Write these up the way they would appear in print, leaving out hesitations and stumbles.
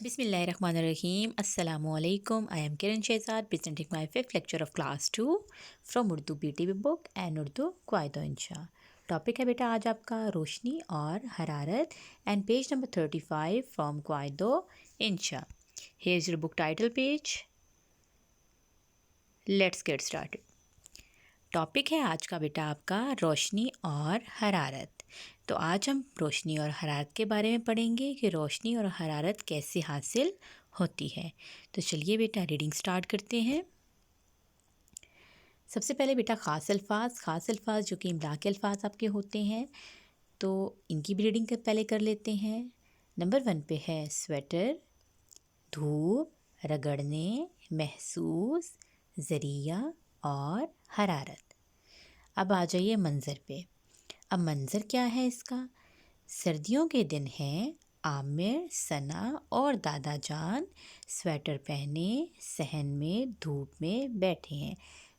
Bismillahirrahmanirrahim. Assalamu alaikum. I am Kiran Shehzad presenting my fifth lecture of class 2 from Urdu BTV book and Urdu Qaida Insha. Topic है बेटा आज आपका रोशनी और हरारत and page number 35 from क्वाइदो इंशा. Here is your book title page. Let's get started. Topic है आज का बेटा आपका रोशनी और हरारत. तो आज हम रोशनी और हरारत के बारे में पढ़ेंगे कि रोशनी और हरारत कैसे हासिल होती है. तो चलिए बेटा रीडिंग स्टार्ट करते हैं. सबसे पहले बेटा ख़ास अल्फाज जो कि इमला के अल्फाज आपके होते हैं, तो इनकी भी रीडिंग पहले कर लेते हैं. नंबर 1 पे है स्वेटर, धूप, रगड़ने, महसूस, ज़रिया और हरारत. अब आ जाइए मंज़र पे. अब मंज़र क्या है इसका? सर्दियों के दिन हैं. आमिर, सना और दादा जान स्वेटर पहने सहन में धूप में बैठे हैं.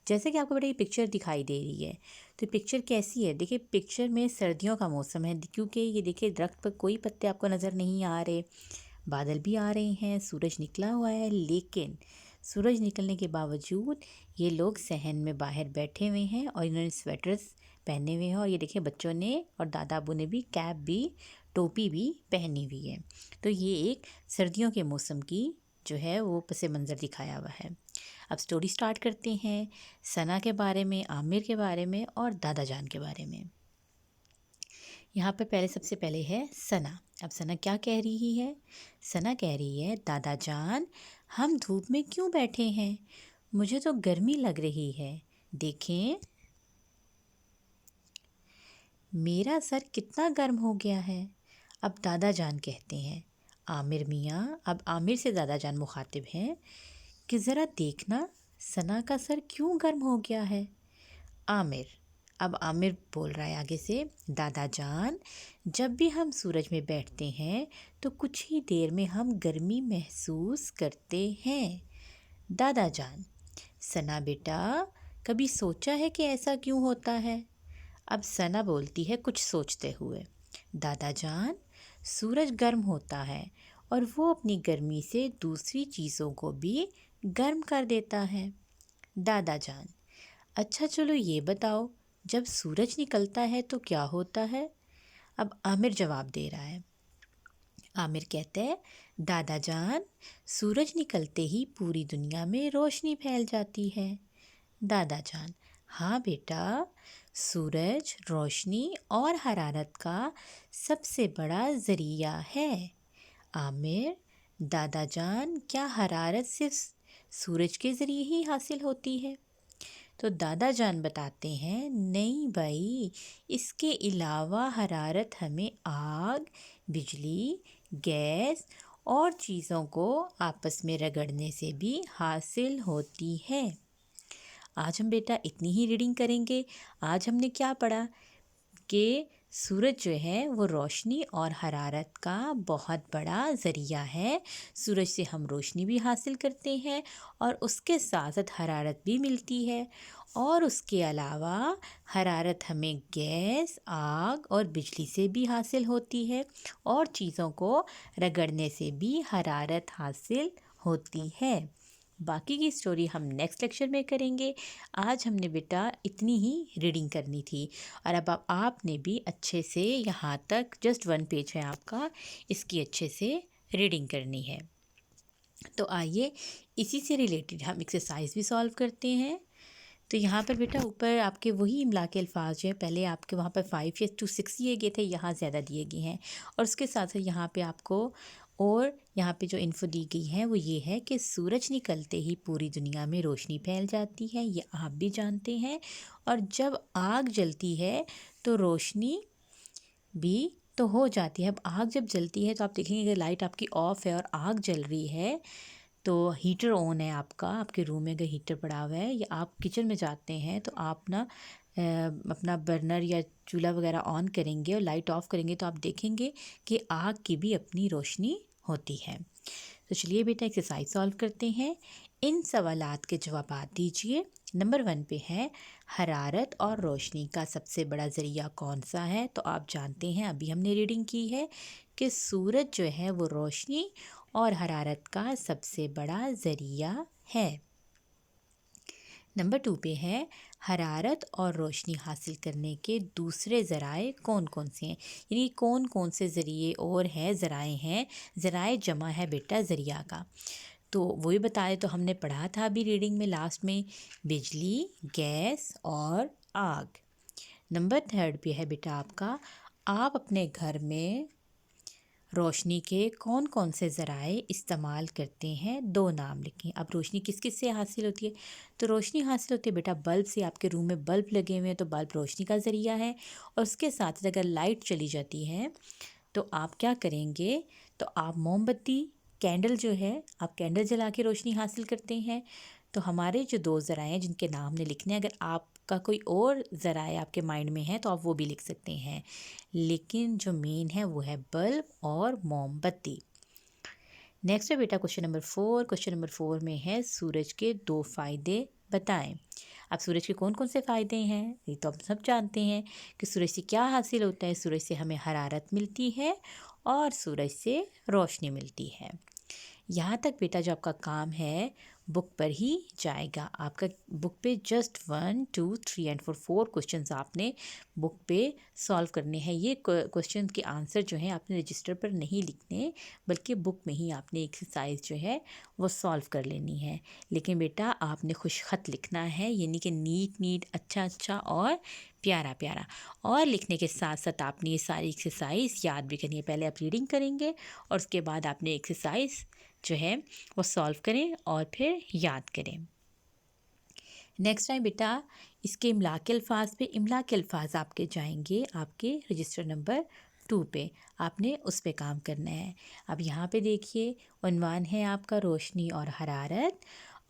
जैसे कि आपको बेटा ये पिक्चर दिखाई दे रही है, तो पिक्चर कैसी है? देखिए पिक्चर में सर्दियों का मौसम है, क्योंकि ये देखिए दरख्त पर कोई पत्ते आपको नज़र नहीं आ रहे, बादल भी आ रहे हैं, सूरज निकला हुआ है, लेकिन सूरज निकलने के बावजूद ये लोग सहन में बाहर बैठे हुए हैं और इन्होंने स्वेटर्स पहने हुए हैं. और ये देखिए बच्चों ने और दादा अबू ने भी कैप भी, टोपी भी पहनी हुई है. तो ये एक सर्दियों के मौसम की जो है वो पस मंज़र दिखाया हुआ है. अब स्टोरी स्टार्ट करते हैं सना के बारे में, आमिर के बारे में और दादा जान के बारे में. यहाँ पर सबसे पहले है सना. अब सना क्या कह रही है? सना कह रही है, दादा जान हम धूप में क्यों बैठे हैं? मुझे तो गर्मी लग रही है. देखें मेरा सर कितना गर्म हो गया है. अब दादा जान कहते हैं, आमिर मियाँ, अब आमिर से दादा जान मुखातिब हैं कि ज़रा देखना सना का सर क्यों गर्म हो गया है. आमिर, अब आमिर बोल रहा है आगे से, दादा जान जब भी हम सूरज में बैठते हैं तो कुछ ही देर में हम गर्मी महसूस करते हैं. दादा जान, सना बेटा कभी सोचा है कि ऐसा क्यों होता है? अब सना बोलती है कुछ सोचते हुए, दादा जान सूरज गर्म होता है और वो अपनी गर्मी से दूसरी चीज़ों को भी गर्म कर देता है. दादा जान, अच्छा चलो ये बताओ जब सूरज निकलता है तो क्या होता है? अब आमिर जवाब दे रहा है. आमिर कहते हैं, दादा जान सूरज निकलते ही पूरी दुनिया में रोशनी फैल जाती है. दादा जान, हाँ बेटा, सूरज रोशनी और हरारत का सबसे बड़ा ज़रिया है. आमिर, दादा जान क्या हरारत सिर्फ सूरज के ज़रिए ही हासिल होती है? तो दादा जान बताते हैं, नहीं भाई, इसके अलावा हरारत हमें आग, बिजली, गैस और चीज़ों को आपस में रगड़ने से भी हासिल होती है. आज हम बेटा इतनी ही रीडिंग करेंगे. आज हमने क्या पढ़ा कि सूरज जो है वो रोशनी और हरारत का बहुत बड़ा ज़रिया है. सूरज से हम रोशनी भी हासिल करते हैं और उसके साथ साथ हरारत भी मिलती है. और उसके अलावा हरारत हमें गैस, आग और बिजली से भी हासिल होती है और चीज़ों को रगड़ने से भी हरारत हासिल होती है. बाकी की स्टोरी हम नेक्स्ट लेक्चर में करेंगे. आज हमने बेटा इतनी ही रीडिंग करनी थी और अब आपने भी अच्छे से यहाँ तक जस्ट 1 पेज है आपका, इसकी अच्छे से रीडिंग करनी है. तो आइए इसी से रिलेटेड हम एक्सरसाइज भी सॉल्व करते हैं. तो यहाँ पर बेटा ऊपर आपके वही इमला के अल्फाज जो है, पहले आपके वहाँ पर 5 या 6 दिए गए थे, यहाँ ज़्यादा दिए गए हैं. और उसके साथ साथ यहाँ पे आपको और यहाँ पे जो इन्फो दी गई है वो ये है कि सूरज निकलते ही पूरी दुनिया में रोशनी फैल जाती है, ये आप भी जानते हैं. और जब आग जलती है तो रोशनी भी तो हो जाती है. अब आग जब जलती है तो आप देखेंगे कि लाइट आपकी ऑफ है और आग जल रही है, तो हीटर ऑन है आपका, आपके रूम में अगर हीटर पड़ा हुआ है या आप किचन में जाते हैं तो आप ना अपना बर्नर या चूल्हा वगैरह ऑन करेंगे और लाइट ऑफ़ करेंगे तो आप देखेंगे कि आग की भी अपनी रोशनी होती है. तो चलिए बेटा एक्सरसाइज सॉल्व करते हैं. इन सवालात के जवाब दीजिए. नंबर 1 पे है हरारत और रोशनी का सबसे बड़ा ज़रिया कौन सा है? तो आप जानते हैं, अभी हमने रीडिंग की है कि सूरज जो है वो रोशनी और हरारत का सबसे बड़ा ज़रिया है। नंबर 2 पे है हरारत और रोशनी हासिल करने के दूसरे ज़राए कौन कौन से हैं, यानी कौन कौन से ज़रिए और हैं, ज़राए हैं। ज़राए जमा है बेटा ज़रिया का, तो वही बताए तो हमने पढ़ा था अभी रीडिंग में लास्ट में, बिजली, गैस और आग। नंबर 3 पे है बेटा आपका, आप अपने घर में रोशनी के कौन कौन से ज़राए इस्तेमाल करते हैं, 2 नाम लिखें। अब रोशनी किस किस से हासिल होती है, तो रोशनी हासिल होती है बेटा बल्ब से। आपके रूम में बल्ब लगे हुए हैं तो बल्ब रोशनी का ज़रिया है। और उसके साथ साथ अगर लाइट चली जाती है तो आप क्या करेंगे, तो आप मोमबत्ती, कैंडल जो है, आप कैंडल जला के रोशनी हासिल करते हैं। तो हमारे जो 2 ज़राए हैं जिनके नाम हमने लिखने हैं, अगर आपका कोई और ज़राए आपके माइंड में है तो आप वो भी लिख सकते हैं, लेकिन जो मेन है वो है बल्ब और मोमबत्ती। नेक्स्ट है बेटा क्वेश्चन नंबर 4। क्वेश्चन नंबर 4 में है सूरज के 2 फ़ायदे बताएं। अब सूरज के कौन कौन से फ़ायदे हैं, ये तो हम सब जानते हैं कि सूरज से क्या हासिल होता है। सूरज से हमें हरारत मिलती है और सूरज से रोशनी मिलती है। यहाँ तक बेटा जो आपका काम है बुक पर ही जाएगा। आपका बुक पे जस्ट 1, 2, 3 एंड 4 क्वेश्चंस आपने बुक पे सॉल्व करने हैं। ये क्वेश्चन के आंसर जो हैं आपने रजिस्टर पर नहीं लिखने, बल्कि बुक में ही आपने एक्सरसाइज जो है वो सॉल्व कर लेनी है। लेकिन बेटा आपने खुश खत लिखना है, यानी कि नीट नीट, अच्छा अच्छा और प्यारा प्यारा। और लिखने के साथ साथ आपने ये सारी एक्सरसाइज याद भी करनी है। पहले आप रीडिंग करेंगे और उसके बाद आपने एक्सरसाइज जो है वो सॉल्व करें और फिर याद करें। नेक्स्ट टाइम बेटा इसके इमला के अल्फाज पे, इमला के अल्फाज आपके जाएंगे आपके रजिस्टर नंबर 2 पे, आपने उस पे काम करना है। अब यहाँ पे देखिए उन्वान है आपका रोशनी और हरारत,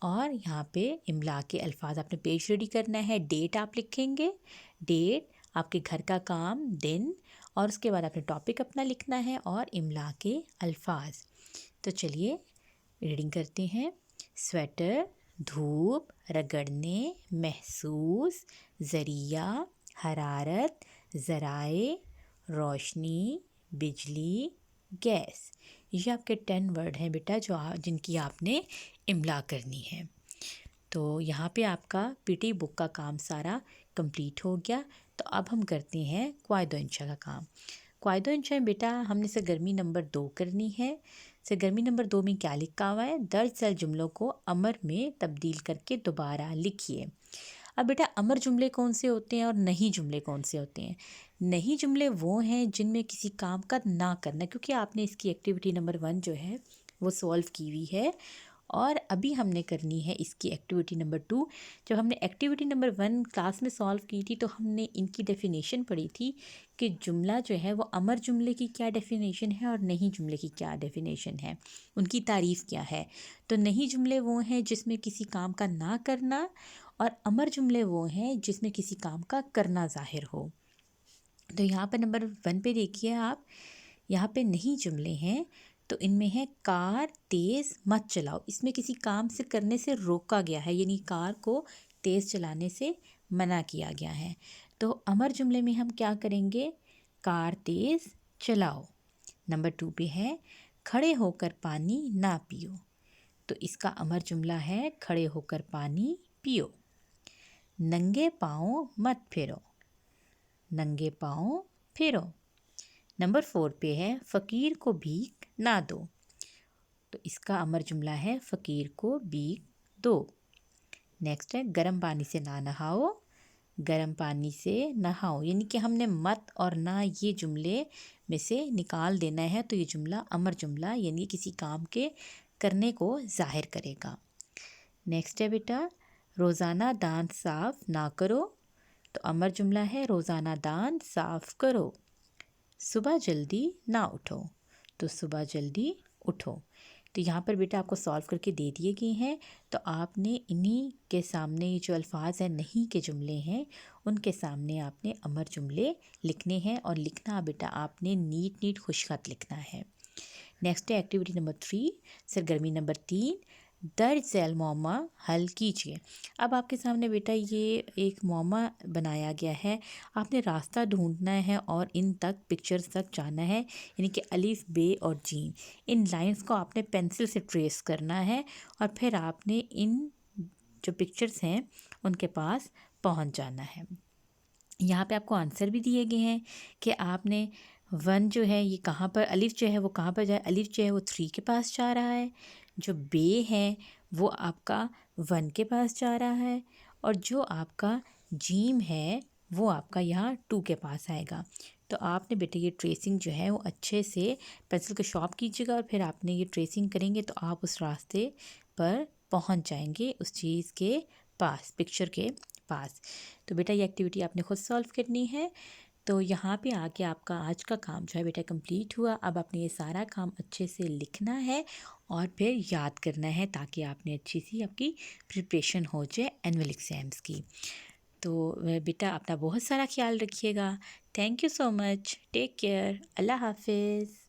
और यहाँ पे इमला के अल्फाज आपने पेज रेडी करना है। डेट आप लिखेंगे, डेट, आपके घर का काम, दिन, और उसके बाद आपने टॉपिक अपना लिखना है और इमला के अल्फाज। तो चलिए रीडिंग करते हैं। स्वेटर, धूप, रगड़ने, महसूस, ज़रिया, हरारत, ज़राए, रोशनी, बिजली, गैस। ये आपके 10 वर्ड हैं बेटा जो जिनकी आपने इमला करनी है। तो यहाँ पे आपका पीटी बुक का काम सारा कंप्लीट हो गया। तो अब हम करते हैं क्वायदो इंशा का काम। क्वायदो इंशा में बेटा हमने सरगर्मी नंबर 2 करनी है। सरगर्मी नंबर 2 में क्या लिखा हुआ है, दर्ज झेल जुमलों को अमर में तब्दील करके दोबारा लिखिए। अब बेटा अमर जुमले कौन से होते हैं और नहीं जुमले कौन से होते हैं। नहीं जुमले वो हैं जिनमें किसी काम का ना करना, क्योंकि आपने इसकी एक्टिविटी नंबर 1 जो है वो सॉल्व की हुई है, और अभी हमने करनी है इसकी एक्टिविटी नंबर 2। जब हमने एक्टिविटी नंबर 1 क्लास में सॉल्व की थी तो हमने इनकी डेफिनेशन पढ़ी थी कि जुमला जो है वो अमर जुमले की क्या डेफिनेशन है और नहीं जुमले की क्या डेफिनेशन है, उनकी तारीफ़ क्या है। तो नहीं जुमले वो हैं जिसमें किसी काम का ना करना, और अमर जुमले वो हैं जिसमें किसी काम का करना ज़ाहिर हो। तो यहाँ पर नंबर 1 पे देखिए आप, यहाँ पे नहीं जुमले हैं तो इनमें है कार तेज़ मत चलाओ। इसमें किसी काम से करने से रोका गया है, यानी कार को तेज़ चलाने से मना किया गया है। तो अमर जुमले में हम क्या करेंगे, कार तेज़ चलाओ। नंबर 2 पे है खड़े होकर पानी ना पियो। तो इसका अमर जुमला है खड़े होकर पानी पियो। नंगे पाँव मत फिरो, नंगे पाँव फिरो। नंबर 4 पे है फ़कीर को भीख ना दो। तो इसका अमर जुमला है फ़कीर को भीख दो। नेक्स्ट है गर्म पानी से ना नहाओ, गर्म पानी से नहाओ, यानी कि हमने मत और ना ये जुमले में से निकाल देना है। तो ये जुमला अमर जुमला यानी किसी काम के करने को जाहिर करेगा। नेक्स्ट है बेटा रोज़ाना दांत साफ़ ना करो। तो अमर जुमला है रोज़ाना दांत साफ़ करो। सुबह जल्दी ना उठो। तो सुबह जल्दी उठो। तो यहाँ पर बेटा आपको सॉल्व करके दे दिए गए हैं। तो आपने इन्हीं के सामने जो अल्फाज हैं नहीं के जुमले हैं उनके सामने आपने अमर जुमले लिखने हैं, और लिखना बेटा आपने नीट नीट खुशखत लिखना है। नेक्स्ट है एक्टिविटी नंबर 3, सरगर्मी नंबर 3, दर्ज सेल मोमा हल कीजिए। अब आपके सामने बेटा ये एक मोमा बनाया गया है। आपने रास्ता ढूंढना है और इन तक पिक्चर्स तक जाना है, यानी कि अलिफ बे और जीम। इन लाइंस को आपने पेंसिल से ट्रेस करना है और फिर आपने इन जो पिक्चर्स हैं उनके पास पहुंच जाना है। यहाँ पे आपको आंसर भी दिए गए हैं कि आपने वन जो है ये कहाँ पर, अलिफ जो है वो कहाँ पर जाए। अलिफ जो है वो 3 के पास जा रहा है, जो बे है वो आपका 1 के पास जा रहा है, और जो आपका जीम है वो आपका यहाँ 2 के पास आएगा। तो आपने बेटे ये ट्रेसिंग जो है वो अच्छे से पेंसिल को शॉर्प कीजिएगा और फिर आपने ये ट्रेसिंग करेंगे तो आप उस रास्ते पर पहुँच जाएंगे, उस चीज़ के पास, पिक्चर के पास। तो बेटा ये एक्टिविटी आपने खुद सॉल्व करनी है। तो यहाँ पे आके आपका आज का काम जो है बेटा कंप्लीट हुआ। अब आपने ये सारा काम अच्छे से लिखना है और फिर याद करना है, ताकि आपने अच्छी सी आपकी प्रिपरेशन हो जाए एनुअल एग्ज़ाम्स की। तो बेटा अपना बहुत सारा ख्याल रखिएगा। Thank you so much. Take care. अल्लाह हाफिज़।